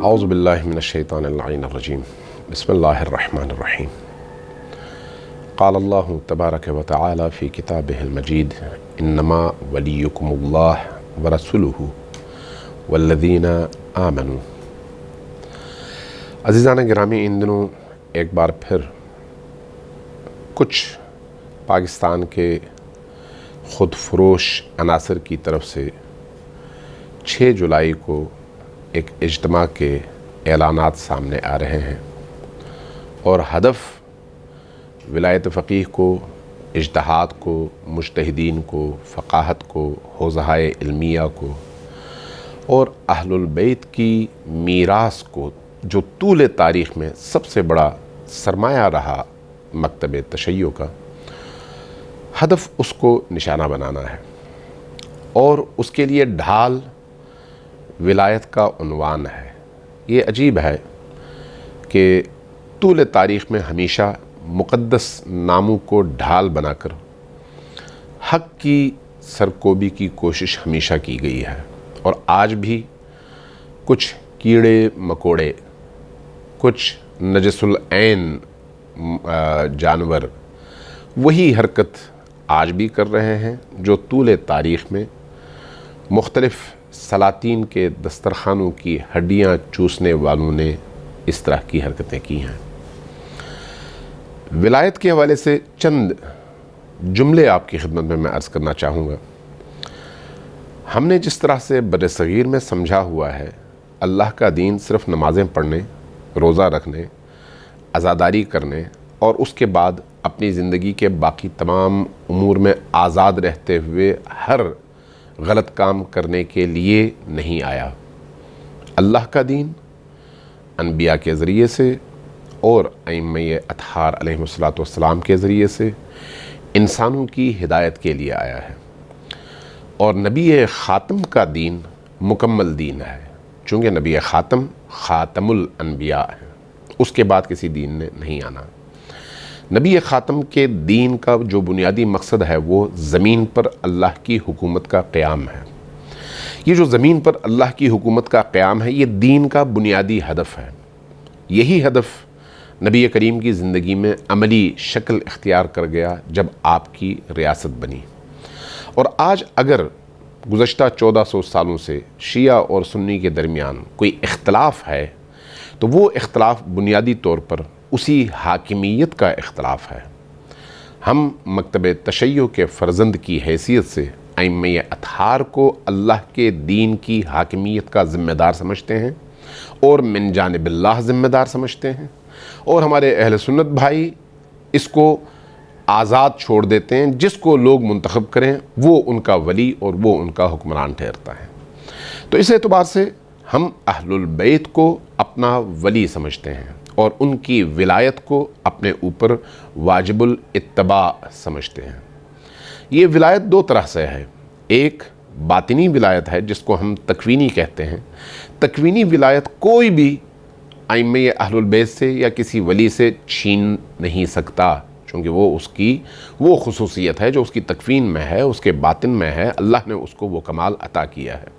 اعوذ باللہ من الشیطان اللعین الرجیم بسم اللہ الرحمن الرحیم قال اللہ تبارک و تعالی فی کتابہ المجید انما ولیکم اللہ ورسولہ والذین آمنوا۔ عزیزان گرامی، ان دنوں ایک بار پھر کچھ پاکستان کے خود فروش عناصر کی طرف سے 6 جولائی کو ایک اجتماع کے اعلانات سامنے آ رہے ہیں، اور ہدف ولایت فقیہ کو، اجتہاد کو، مجتہدین کو، فقاہت کو، حوزہائے علمیہ کو اور اہل البیت کی میراث کو، جو طول تاریخ میں سب سے بڑا سرمایہ رہا مکتب تشیع کا، ہدف اس کو نشانہ بنانا ہے، اور اس کے لیے ڈھال ولایت کا عنوان ہے۔ یہ عجیب ہے کہ طول تاریخ میں ہمیشہ مقدس ناموں کو ڈھال بنا کر حق کی سرکوبی کی کوشش ہمیشہ کی گئی ہے، اور آج بھی کچھ کیڑے مکوڑے، کچھ نجس العین جانور وہی حرکت آج بھی کر رہے ہیں جو طول تاریخ میں مختلف سلاطین کے دسترخوانوں کی ہڈیاں چوسنے والوں نے اس طرح کی حرکتیں کی ہیں۔ ولایت کے حوالے سے چند جملے آپ کی خدمت میں عرض کرنا چاہوں گا۔ ہم نے جس طرح سے بر صغیر میں سمجھا ہوا ہے اللہ کا دین صرف نمازیں پڑھنے، روزہ رکھنے، عزاداری کرنے اور اس کے بعد اپنی زندگی کے باقی تمام امور میں آزاد رہتے ہوئے ہر غلط کام کرنے کے لیے نہیں آیا۔ اللہ کا دین انبیاء کے ذریعے سے اور ائمہ اطہار علیہ السلام کے ذریعے سے انسانوں کی ہدایت کے لیے آیا ہے، اور نبی خاتم کا دین مکمل دین ہے، چونکہ نبی خاتم خاتم الانبیاء ہے، اس کے بعد کسی دین نے نہیں آنا۔ نبی خاتم کے دین کا جو بنیادی مقصد ہے وہ زمین پر اللہ کی حکومت کا قیام ہے۔ یہ جو زمین پر اللہ کی حکومت کا قیام ہے، یہ دین کا بنیادی ہدف ہے۔ یہی ہدف نبی کریم کی زندگی میں عملی شکل اختیار کر گیا جب آپ کی ریاست بنی۔ اور آج اگر گزشتہ 1400 سالوں سے شیعہ اور سنی کے درمیان کوئی اختلاف ہے تو وہ اختلاف بنیادی طور پر اسی حاکمیت کا اختلاف ہے۔ ہم مکتب تشیع کے فرزند کی حیثیت سے ائمہ اطہار کو اللہ کے دین کی حاکمیت کا ذمہ دار سمجھتے ہیں اور من جانب اللہ ذمہ دار سمجھتے ہیں، اور ہمارے اہل سنت بھائی اس کو آزاد چھوڑ دیتے ہیں، جس کو لوگ منتخب کریں وہ ان کا ولی اور وہ ان کا حکمران ٹھہرتا ہے۔ تو اس اعتبار سے ہم اہل البیت کو اپنا ولی سمجھتے ہیں اور ان کی ولایت کو اپنے اوپر واجب الاتباع سمجھتے ہیں۔ یہ ولایت 2 طرح سے ہے۔ ایک باطنی ولایت ہے جس کو ہم تکوینی کہتے ہیں۔ تکوینی ولایت کوئی بھی ائمہ اہل البیت سے یا کسی ولی سے چھین نہیں سکتا، چونکہ وہ اس کی وہ خصوصیت ہے جو اس کی تکوین میں ہے، اس کے باطن میں ہے، اللہ نے اس کو وہ کمال عطا کیا ہے۔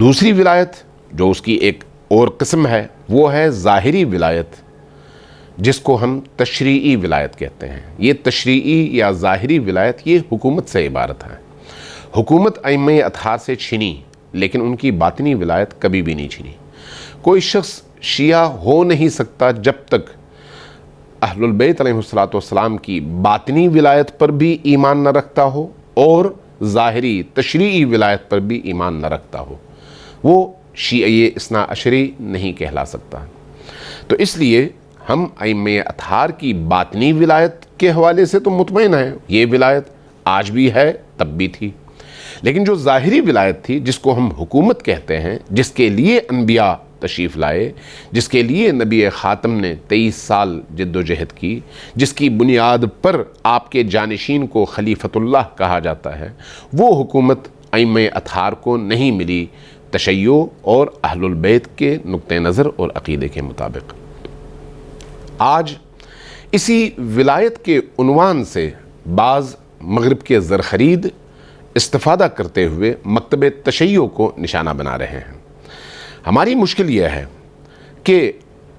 دوسری ولایت جو اس کی ایک اور قسم ہے وہ ہے ظاہری ولایت، جس کو ہم تشریعی ولایت کہتے ہیں۔ یہ تشریعی یا ظاہری ولایت یہ حکومت سے عبارت ہے۔ حکومت ائمہ اطہار سے چھینی، لیکن ان کی باطنی ولایت کبھی بھی نہیں چھینی۔ کوئی شخص شیعہ ہو نہیں سکتا جب تک اہل البیت علیہ السلام کی باطنی ولایت پر بھی ایمان نہ رکھتا ہو اور ظاہری تشریعی ولایت پر بھی ایمان نہ رکھتا ہو، وہ شیعہ اثنا عشری نہیں کہلا سکتا۔ تو اس لیے ہم ائمہ اطہار کی باطنی ولایت کے حوالے سے تو مطمئن ہیں، یہ ولایت آج بھی ہے، تب بھی تھی۔ لیکن جو ظاہری ولایت تھی، جس کو ہم حکومت کہتے ہیں، جس کے لیے انبیاء تشریف لائے، جس کے لیے نبی خاتم نے 23 سال جد و جہد کی، جس کی بنیاد پر آپ کے جانشین کو خلیفۃ اللہ کہا جاتا ہے، وہ حکومت ائمہ اطہار کو نہیں ملی تشیع اور اہل البیت کے نقطہ نظر اور عقیدے کے مطابق۔ آج اسی ولایت کے عنوان سے بعض مغرب کے زرخرید استفادہ کرتے ہوئے مکتب تشیع کو نشانہ بنا رہے ہیں۔ ہماری مشکل یہ ہے کہ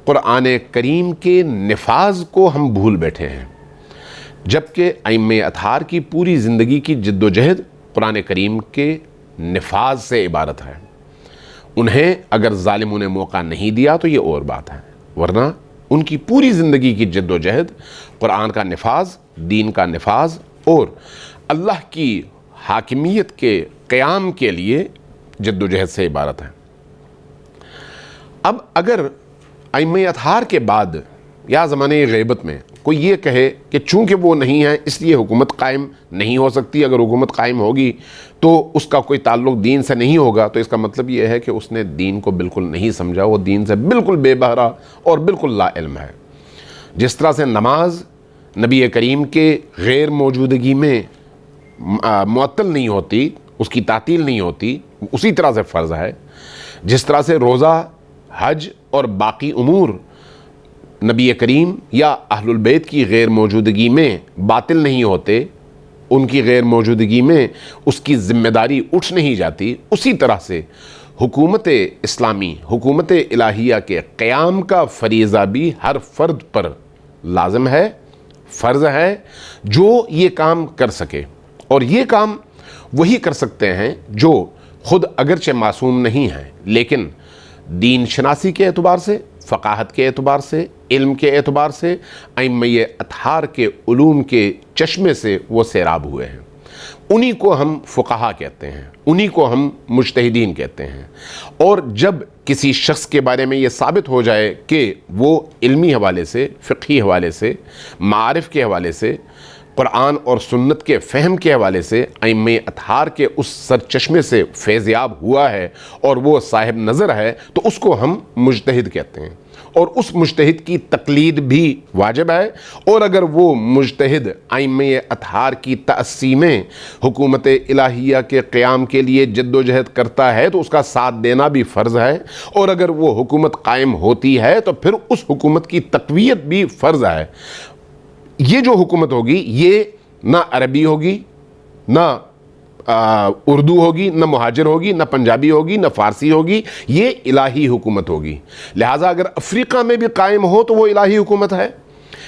قرآن کریم کے نفاذ کو ہم بھول بیٹھے ہیں، جبکہ ائمہ اطہار کی پوری زندگی کی جد و جہد قرآن کریم کے نفاذ سے عبارت ہے۔ انہیں اگر ظالموں نے موقع نہیں دیا تو یہ اور بات ہے، ورنہ ان کی پوری زندگی کی جد و جہد قرآن کا نفاذ، دین کا نفاذ اور اللہ کی حاکمیت کے قیام کے لیے جد و جہد سے عبارت ہے۔ اب اگر ائمہ اطہار کے بعد یا زمانے غیبت میں کوئی یہ کہے کہ چونکہ وہ نہیں ہیں اس لیے حکومت قائم نہیں ہو سکتی، اگر حکومت قائم ہوگی تو اس کا کوئی تعلق دین سے نہیں ہوگا، تو اس کا مطلب یہ ہے کہ اس نے دین کو بالکل نہیں سمجھا، وہ دین سے بالکل بے بہرا اور بالکل لا علم ہے۔ جس طرح سے نماز نبی کریم کے غیر موجودگی میں معطل نہیں ہوتی، اس کی تعطیل نہیں ہوتی، اسی طرح سے فرض ہے۔ جس طرح سے روزہ، حج اور باقی امور نبی کریم یا اہل البیت کی غیر موجودگی میں باطل نہیں ہوتے، ان کی غیر موجودگی میں اس کی ذمہ داری اٹھ نہیں جاتی، اسی طرح سے حکومت اسلامی، حکومت الہیہ کے قیام کا فریضہ بھی ہر فرد پر لازم ہے، فرض ہے، جو یہ کام کر سکے۔ اور یہ کام وہی کر سکتے ہیں جو خود اگرچہ معصوم نہیں ہیں، لیکن دین شناسی کے اعتبار سے، فقاہت کے اعتبار سے، علم کے اعتبار سے ائمہ اطہار کے علوم کے چشمے سے وہ سیراب ہوئے ہیں۔ انہی کو ہم فقہا کہتے ہیں، انہی کو ہم مجتہدین کہتے ہیں۔ اور جب کسی شخص کے بارے میں یہ ثابت ہو جائے کہ وہ علمی حوالے سے، فقہی حوالے سے، معارف کے حوالے سے، قرآن اور سنت کے فہم کے حوالے سے ائمہ اطہار کے اس سرچشمے سے فیضیاب ہوا ہے اور وہ صاحب نظر ہے، تو اس کو ہم مجتہد کہتے ہیں، اور اس مجتہد کی تقلید بھی واجب ہے۔ اور اگر وہ مجتہد ائمہ اطہار کی تأسی میں حکومت الہیہ کے قیام کے لیے جد و جہد کرتا ہے تو اس کا ساتھ دینا بھی فرض ہے، اور اگر وہ حکومت قائم ہوتی ہے تو پھر اس حکومت کی تقویت بھی فرض ہے۔ یہ جو حکومت ہوگی یہ نہ عربی ہوگی، نہ اردو ہوگی، نہ مہاجر ہوگی، نہ پنجابی ہوگی، نہ فارسی ہوگی، یہ الہی حکومت ہوگی۔ لہٰذا اگر افریقہ میں بھی قائم ہو تو وہ الہی حکومت ہے،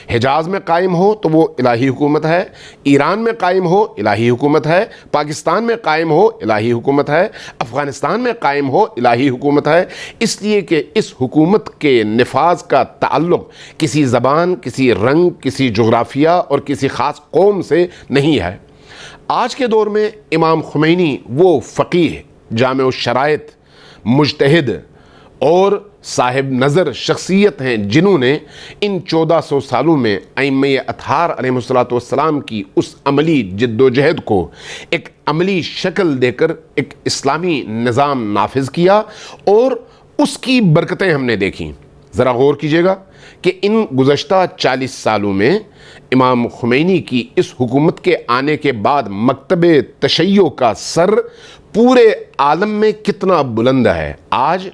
حجاز میں قائم ہو تو وہ الہی حکومت ہے، ایران میں قائم ہو الہی حکومت ہے، پاکستان میں قائم ہو الہی حکومت ہے، افغانستان میں قائم ہو الہی حکومت ہے، اس لیے کہ اس حکومت کے نفاذ کا تعلق کسی زبان، کسی رنگ، کسی جغرافیہ اور کسی خاص قوم سے نہیں ہے۔ آج کے دور میں امام خمینی وہ فقیہ، جامع الشرائط، مجتہد اور صاحب نظر شخصیت ہیں جنہوں نے ان 1400 سالوں میں ائمہ اطہار علیہ السلام کی اس عملی جد و جہد کو ایک عملی شکل دے کر ایک اسلامی نظام نافذ کیا، اور اس کی برکتیں ہم نے دیکھیں۔ ذرا غور کیجئے گا کہ ان گزشتہ 40 سالوں میں امام خمینی کی اس حکومت کے آنے کے بعد مکتب تشیع کا سر پورے عالم میں کتنا بلند ہے۔ آج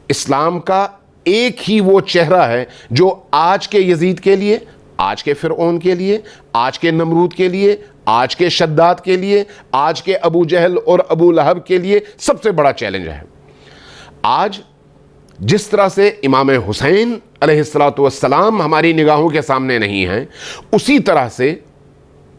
اسلام کا ایک ہی وہ چہرہ ہے جو آج کے یزید کے لیے، آج کے فرعون کے لیے، آج کے نمرود کے لیے، آج کے شداد کے لیے، آج کے ابو جہل اور ابو لہب کے لیے سب سے بڑا چیلنج ہے۔ آج جس طرح سے امام حسین علیہ السلام ہماری نگاہوں کے سامنے نہیں ہیں، اسی طرح سے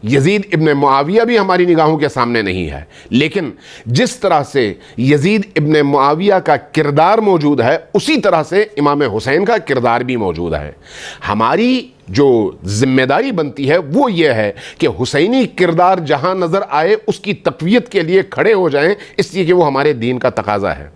یزید ابن معاویہ بھی ہماری نگاہوں کے سامنے نہیں ہے، لیکن جس طرح سے یزید ابن معاویہ کا کردار موجود ہے اسی طرح سے امام حسین کا کردار بھی موجود ہے۔ ہماری جو ذمہ داری بنتی ہے وہ یہ ہے کہ حسینی کردار جہاں نظر آئے اس کی تقویت کے لیے کھڑے ہو جائیں، اس لیے کہ وہ ہمارے دین کا تقاضا ہے،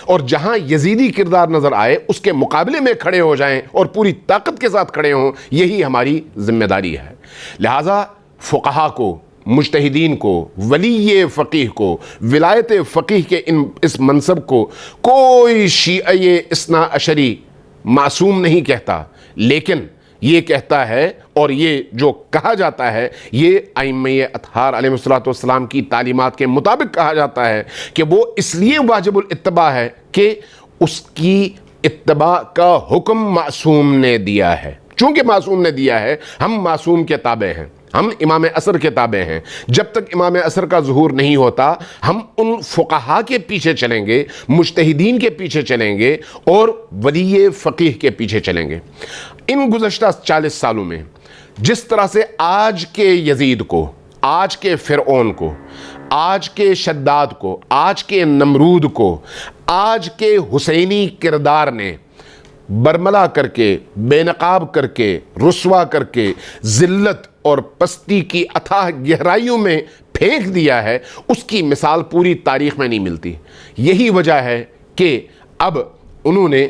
اور جہاں یزیدی کردار نظر آئے اس کے مقابلے میں کھڑے ہو جائیں اور پوری طاقت کے ساتھ کھڑے ہوں، یہی ہماری ذمہ داری ہے۔ لہٰذا فقہا کو، مجتہدین کو، ولی فقیہ کو، ولایت فقیہ کے اس منصب کو کوئی شیعہ اثنا عشری معصوم نہیں کہتا، لیکن یہ کہتا ہے اور یہ جو کہا جاتا ہے یہ ائمہ اطہار علیہ السلام کی تعلیمات کے مطابق کہا جاتا ہے کہ وہ اس لیے واجب الاتباع ہے کہ اس کی اتباع کا حکم معصوم نے دیا ہے۔ چونکہ معصوم نے دیا ہے ہم معصوم کے تابع ہیں۔ ہم امام عصر کے تابع ہیں. جب تک امام عصر کا ظہور نہیں ہوتا ہم ان فقہا کے پیچھے چلیں گے, مجتہدین کے پیچھے چلیں گے اور ولی فقیہ کے پیچھے چلیں گے. ان گزشتہ 40 سالوں میں جس طرح سے آج کے یزید کو, آج کے فرعون کو, آج کے شداد کو, آج کے نمرود کو, آج کے حسینی کردار نے برملا کر کے, بے نقاب کر کے, رسوا کر کے, ذلت اور پستی کی اتھاہ گہرائیوں میں پھینک دیا ہے, اس کی مثال پوری تاریخ میں نہیں ملتی. یہی وجہ ہے کہ اب انہوں نے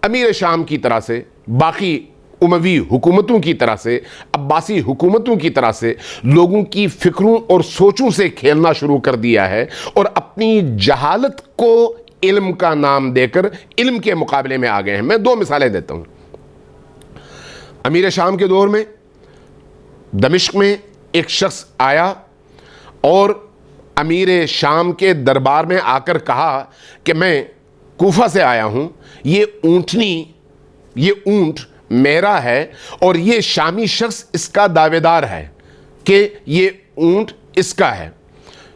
امیر شام کی طرح سے, باقی اموی حکومتوں کی طرح سے, عباسی حکومتوں کی طرح سے لوگوں کی فکروں اور سوچوں سے کھیلنا شروع کر دیا ہے اور اپنی جہالت کو علم کا نام دے کر علم کے مقابلے میں آ گئے ہیں. میں 2 مثالیں دیتا ہوں. امیر شام کے دور میں دمشق میں ایک شخص آیا اور امیر شام کے دربار میں آ کر کہا کہ میں کوفہ سے آیا ہوں, یہ اونٹ میرا ہے اور یہ شامی شخص اس کا دعویدار ہے کہ یہ اونٹ اس کا ہے.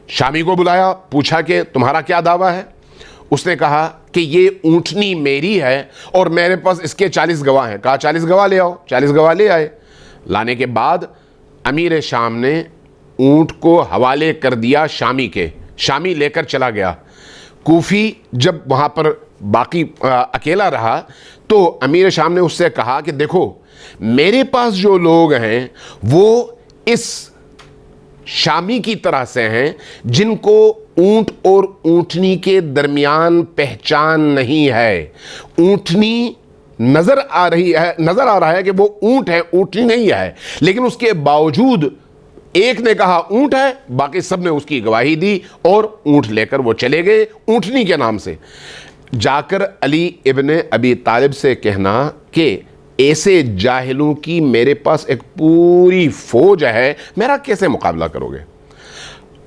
شامی کو بلایا, پوچھا کہ تمہارا کیا دعویٰ ہے؟ اس نے کہا کہ یہ اونٹنی میری ہے اور میرے پاس اس کے 40 گواہ ہیں. کہا 40 گواہ لے آؤ. 40 گواہ لے آئے. لانے کے بعد امیر شام نے اونٹ کو حوالے کر دیا شامی کے. شامی لے کر چلا گیا. کوفی جب وہاں پر باقی اکیلا رہا تو امیر شام نے اس سے کہا کہ دیکھو میرے پاس جو لوگ ہیں وہ اس شامی کی طرح سے ہیں جن کو اونٹ اور اونٹنی کے درمیان پہچان نہیں ہے. اونٹنی نظر آ رہا ہے کہ وہ اونٹ ہے, اونٹنی نہیں ہے, لیکن اس کے باوجود ایک نے کہا اونٹ ہے, باقی سب نے اس کی گواہی دی اور اونٹ لے کر وہ چلے گئے اونٹنی کے نام سے. جا کر علی ابن ابی طالب سے کہنا کہ ایسے جاہلوں کی میرے پاس ایک پوری فوج ہے, میرا کیسے مقابلہ کرو گے؟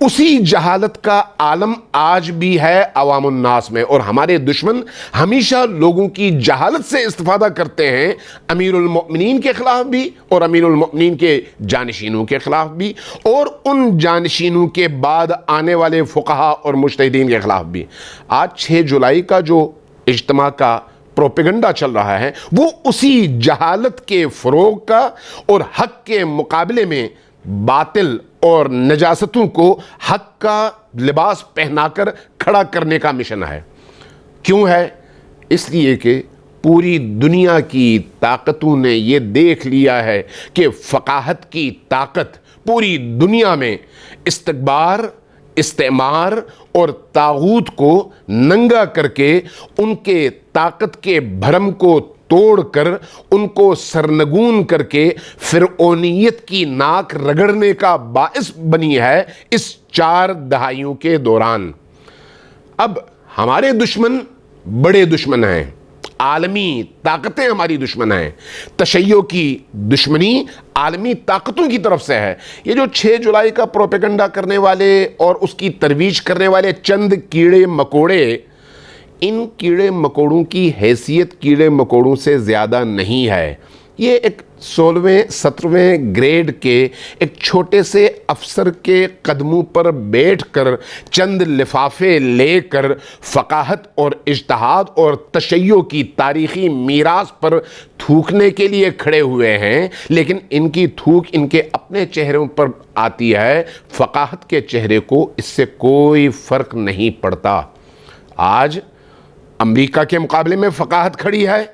اسی جہالت کا عالم آج بھی ہے عوام الناس میں, اور ہمارے دشمن ہمیشہ لوگوں کی جہالت سے استفادہ کرتے ہیں, امیر المؤمنین کے خلاف بھی اور امیر المؤمنین کے جانشینوں کے خلاف بھی اور ان جانشینوں کے بعد آنے والے فقہا اور مجتہدین کے خلاف بھی. آج 6 جولائی کا جو اجتماع کا پروپیگنڈا چل رہا ہے وہ اسی جہالت کے فروغ کا اور حق کے مقابلے میں باطل اور نجاستوں کو حق کا لباس پہنا کر کھڑا کرنے کا مشن ہے. کیوں ہے؟ اس لیے کہ پوری دنیا کی طاقتوں نے یہ دیکھ لیا ہے کہ فقاہت کی طاقت پوری دنیا میں استکبار, استعمار اور طاغوت کو ننگا کر کے ان کے طاقت کے بھرم کو توڑ کر ان کو سرنگون کر کے فرعونیت کی ناک رگڑنے کا باعث بنی ہے اس 4 دہائیوں کے دوران. اب ہمارے دشمن بڑے دشمن ہیں, عالمی طاقتیں ہماری دشمن ہیں. تشیع کی دشمنی عالمی طاقتوں کی طرف سے ہے. یہ جو 6 جولائی کا پروپیگنڈا کرنے والے اور اس کی ترویج کرنے والے چند کیڑے مکوڑے, ان کیڑے مکوڑوں کی حیثیت کیڑے مکوڑوں سے زیادہ نہیں ہے. یہ ایک 16ویں 17ویں گریڈ کے ایک چھوٹے سے افسر کے قدموں پر بیٹھ کر چند لفافے لے کر فقاہت اور اجتہاد اور تشیع کی تاریخی میراث پر تھوکنے کے لیے کھڑے ہوئے ہیں, لیکن ان کی تھوک ان کے اپنے چہروں پر آتی ہے. فقاہت کے چہرے کو اس سے کوئی فرق نہیں پڑتا. آج امریکہ کے مقابلے میں فقاہت کھڑی ہے,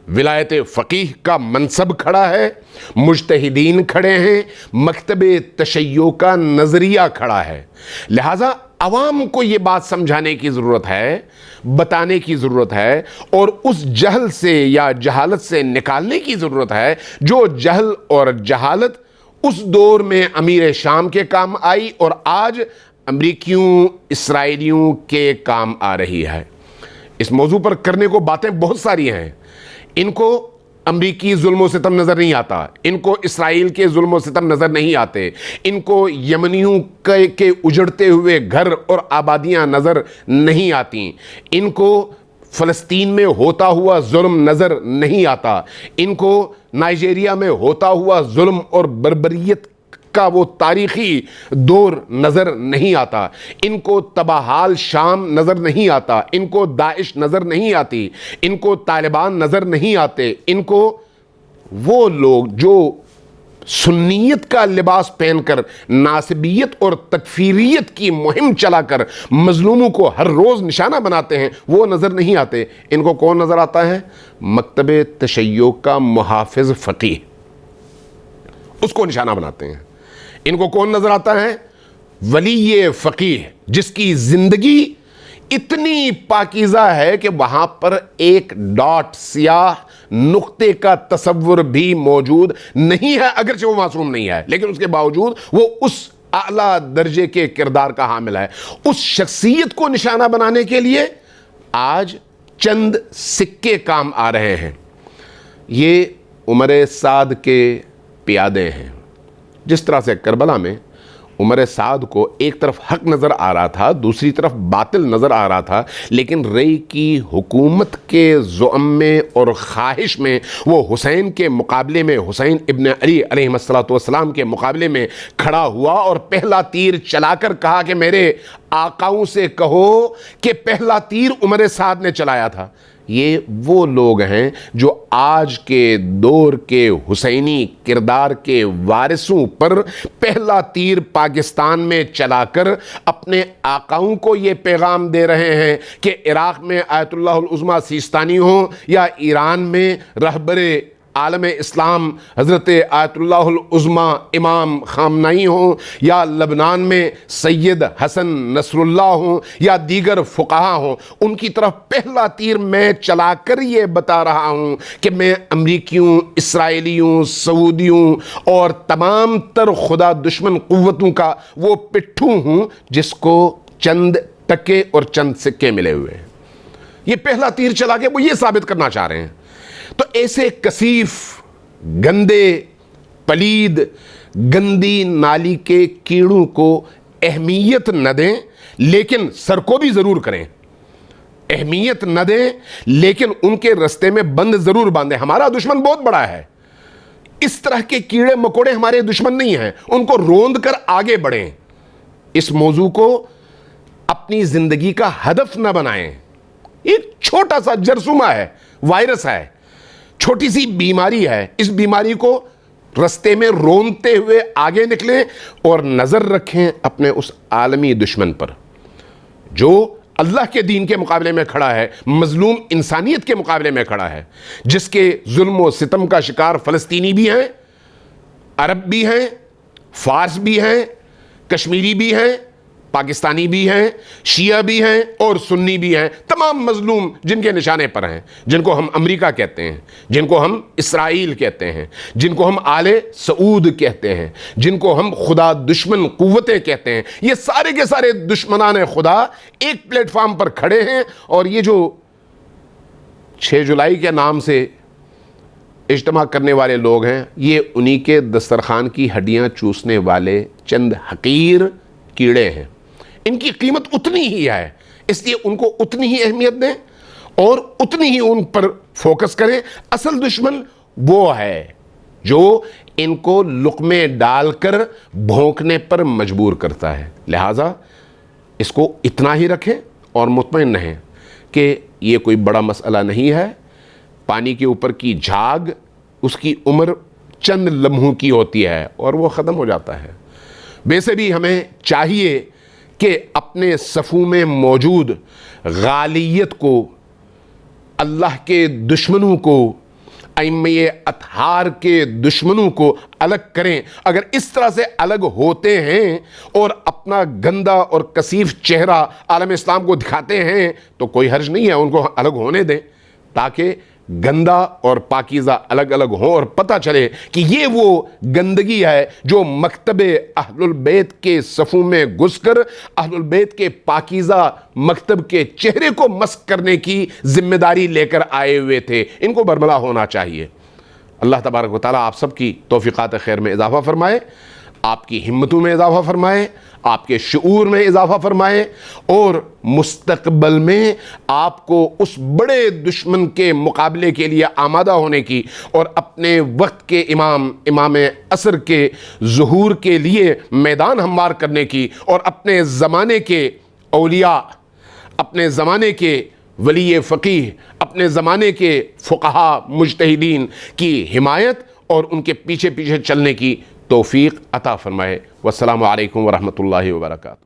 ولایت فقیہ کا منصب کھڑا ہے, مجتہدین کھڑے ہیں, مکتب تشیع کا نظریہ کھڑا ہے. لہٰذا عوام کو یہ بات سمجھانے کی ضرورت ہے, بتانے کی ضرورت ہے اور اس جہل سے یا جہالت سے نکالنے کی ضرورت ہے جو جہل اور جہالت اس دور میں امیر شام کے کام آئی اور آج امریکیوں اسرائیلیوں کے کام آ رہی ہے. اس موضوع پر کرنے کو باتیں بہت ساری ہیں. ان کو امریکی ظلم و ستم نظر نہیں آتا, ان کو اسرائیل کے ظلم و ستم نظر نہیں آتے, ان کو یمنیوں کے اجڑتے ہوئے گھر اور آبادیاں نظر نہیں آتی, ان کو فلسطین میں ہوتا ہوا ظلم نظر نہیں آتا, ان کو نائجیریا میں ہوتا ہوا ظلم اور بربریت کا وہ تاریخی دور نظر نہیں آتا، ان کو تباہال شام نظر نہیں آتا، ان کو داعش نظر نہیں آتی، ان کو طالبان نظر نہیں آتے، ان کو وہ لوگ جو سنیت کا لباس پہن کر ناصبیت اور تکفیریت کی مہم چلا کر مظلوموں کو ہر روز نشانہ بناتے ہیں، وہ نظر نہیں آتے۔ ان کو کون نظر آتا ہے؟ مکتب تشیع کا محافظ فقیہ، اس کو نشانہ بناتے ہیں۔ ان کو کون نظر آتا ہے؟ ولی فقیہ، جس کی زندگی اتنی پاکیزہ ہے کہ وہاں پر ایک ڈاٹ سیاہ نقطے کا تصور بھی موجود نہیں ہے، اگرچہ وہ معصوم نہیں ہے، لیکن اس کے باوجود وہ اس اعلیٰ درجے کے کردار کا حامل ہے۔ اس شخصیت کو نشانہ بنانے کے لیے آج چند سکے کام آ رہے ہیں۔ یہ عمر سعد کے پیادے ہیں۔ جس طرح سے کربلا میں عمر سعد کو ایک طرف حق نظر آ رہا تھا، دوسری طرف باطل نظر آ رہا تھا، لیکن رئی کی حکومت کے زعم میں اور خواہش میں وہ حسین کے مقابلے میں، حسین ابن علی علیہ السلام کے مقابلے میں کھڑا ہوا اور پہلا تیر چلا کر کہا کہ میرے آقاؤں سے کہو کہ پہلا تیر عمر سعد نے چلایا تھا۔ یہ وہ لوگ ہیں جو آج کے دور کے حسینی کردار کے وارثوں پر پہلا تیر پاکستان میں چلا کر اپنے آقاؤں کو یہ پیغام دے رہے ہیں کہ عراق میں آیت اللہ العظمیٰ سیستانی ہوں، یا ایران میں رہبر عالم اسلام حضرت آیت اللہ العظمیٰ امام خامنئی ہوں، یا لبنان میں سید حسن نصر اللہ ہوں، یا دیگر فقہا ہوں، ان کی طرف پہلا تیر میں چلا کر یہ بتا رہا ہوں کہ میں امریکیوں، اسرائیلیوں، سعودیوں اور تمام تر خدا دشمن قوتوں کا وہ پٹھوں ہوں جس کو چند ٹکے اور چند سکے ملے ہوئے ہیں۔ یہ پہلا تیر چلا کے وہ یہ ثابت کرنا چاہ رہے ہیں۔ تو ایسے کثیف، گندے، پلید، گندی نالی کے کیڑوں کو اہمیت نہ دیں، لیکن سر کو بھی ضرور کریں۔ اہمیت نہ دیں لیکن ان کے رستے میں بند ضرور باندھیں۔ ہمارا دشمن بہت بڑا ہے، اس طرح کے کیڑے مکوڑے ہمارے دشمن نہیں ہیں، ان کو روند کر آگے بڑھیں۔ اس موضوع کو اپنی زندگی کا ہدف نہ بنائیں۔ ایک چھوٹا سا جرثومہ ہے، وائرس ہے، چھوٹی سی بیماری ہے، اس بیماری کو رستے میں رونتے ہوئے آگے نکلیں اور نظر رکھیں اپنے اس عالمی دشمن پر جو اللہ کے دین کے مقابلے میں کھڑا ہے، مظلوم انسانیت کے مقابلے میں کھڑا ہے، جس کے ظلم و ستم کا شکار فلسطینی بھی ہیں، عرب بھی ہیں، فارس بھی ہیں، کشمیری بھی ہیں، پاکستانی بھی ہیں، شیعہ بھی ہیں اور سنی بھی ہیں، تمام مظلوم جن کے نشانے پر ہیں، جن کو ہم امریکہ کہتے ہیں، جن کو ہم اسرائیل کہتے ہیں، جن کو ہم آل سعود کہتے ہیں، جن کو ہم خدا دشمن قوتیں کہتے ہیں۔ یہ سارے کے سارے دشمنان خدا ایک پلیٹ فارم پر کھڑے ہیں، اور یہ جو 6 جولائی کے نام سے اجتماع کرنے والے لوگ ہیں، یہ انہی کے دسترخوان کی ہڈیاں چوسنے والے چند حقیر کیڑے ہیں۔ ان کی قیمت اتنی ہی ہے، اس لیے ان کو اتنی ہی اہمیت دیں اور اتنی ہی ان پر فوکس کریں۔ اصل دشمن وہ ہے جو ان کو لقمے ڈال کر بھونکنے پر مجبور کرتا ہے۔ لہٰذا اس کو اتنا ہی رکھیں اور مطمئن رہیں کہ یہ کوئی بڑا مسئلہ نہیں ہے۔ پانی کے اوپر کی جھاگ، اس کی عمر چند لمحوں کی ہوتی ہے اور وہ ختم ہو جاتا ہے۔ ویسے بھی ہمیں چاہیے کہ اپنے صفوں میں موجود غالیت کو، اللہ کے دشمنوں کو، ائمہ اطہار کے دشمنوں کو الگ کریں۔ اگر اس طرح سے الگ ہوتے ہیں اور اپنا گندا اور کثیف چہرہ عالم اسلام کو دکھاتے ہیں تو کوئی حرج نہیں ہے، ان کو الگ ہونے دیں، تاکہ گندا اور پاکیزہ الگ الگ ہوں اور پتہ چلے کہ یہ وہ گندگی ہے جو مکتب اہل البیت کے صفوں میں گھس کر اہل البیت کے پاکیزہ مکتب کے چہرے کو مسخ کرنے کی ذمہ داری لے کر آئے ہوئے تھے۔ ان کو برملا ہونا چاہیے۔ اللہ تبارک و تعالیٰ آپ سب کی توفیقات خیر میں اضافہ فرمائے۔ آپ کی ہمتوں میں اضافہ فرمائے، آپ کے شعور میں اضافہ فرمائے، اور مستقبل میں آپ کو اس بڑے دشمن کے مقابلے کے لیے آمادہ ہونے کی اور اپنے وقت کے امام عصر کے ظہور کے لیے میدان ہموار کرنے کی، اور اپنے زمانے کے اولیاء، اپنے زمانے کے ولی فقیہ، اپنے زمانے کے فقہا مجتہدین کی حمایت اور ان کے پیچھے پیچھے چلنے کی توفیق عطا فرمائے۔ والسلام علیکم ورحمۃ اللہ وبرکاتہ۔